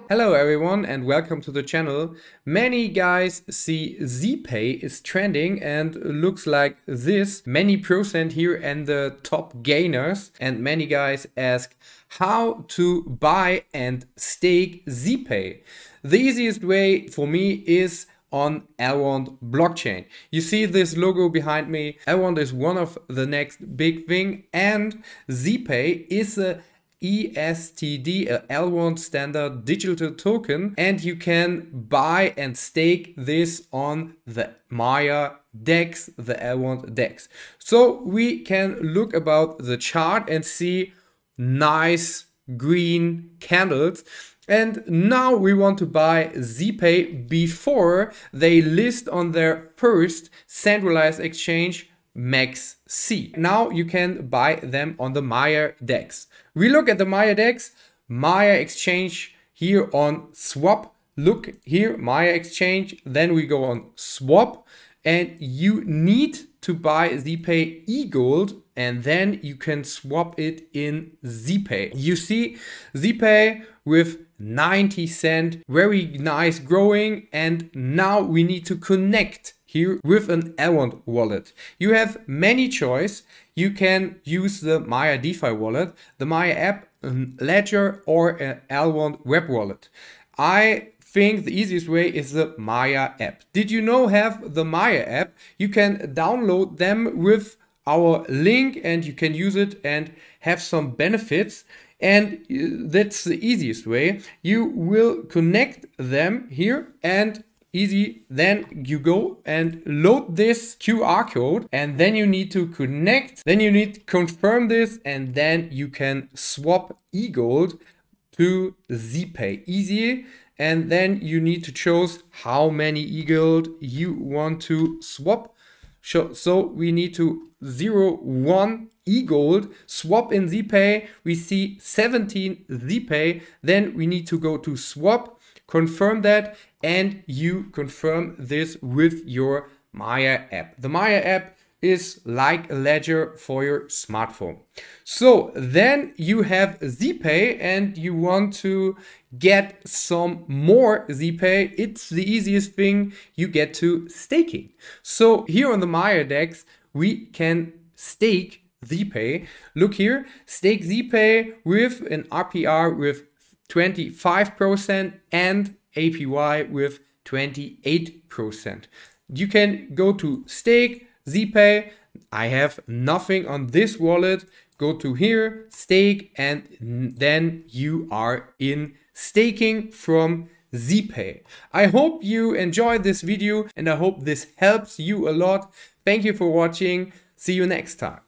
Hello everyone and welcome to the channel. Many guys see ZPAY is trending and looks like this, many percent here and the top gainers, and many guys ask how to buy and stake ZPAY. The easiest way for me is on Elrond blockchain. You see this logo behind me. Elrond is one of the next big thing, and ZPAY is a ESTD, a Elrond standard digital token, and you can buy and stake this on the Maiar DEX, the Elrond DEX. So we can look about the chart and see nice green candles. And now we want to buy ZPAY before they list on their first centralized exchange, MEXC. Now you can buy them on the Maiar DEX. We look at the Maiar DEX, Maiar exchange here on swap. Look here, Maiar exchange. Then we go on swap, and you need to buy ZPAY EGLD, and then you can swap it in ZPAY. You see ZPAY with 90 cent, very nice growing, and now we need to connect here with an Elrond wallet. You have many choice. You can use the Maiar DeFi wallet, the MaiarApp, Ledger, or an Elrond web wallet. I think the easiest way is the MaiarApp. Did you know have the MaiarApp? You can download them with our link and you can use it and have some benefits. And that's the easiest way. You will connect them here and easy. Then you go and load this QR code, and then you need to connect. Then you need to confirm this, and then you can swap EGLD to ZPAY. Easy. And then you need to choose how many EGLD you want to swap. So we need to 0.1 EGLD, swap in ZPAY. We see 17 ZPAY. Then we need to go to swap, confirm that, and you confirm this with your MaiarApp. The MaiarApp is like a ledger for your smartphone. So then you have ZPAY and you want to get some more ZPAY. It's the easiest thing. You get to staking. So here on the Maiar DEX, we can stake ZPAY. Look here, stake ZPAY with an RPR with 25% and APY with 28%. You can go to stake ZPAY. I have nothing on this wallet. Go to here, stake, and then you are in staking from ZPAY. I hope you enjoyed this video and I hope this helps you a lot. Thank you for watching. See you next time.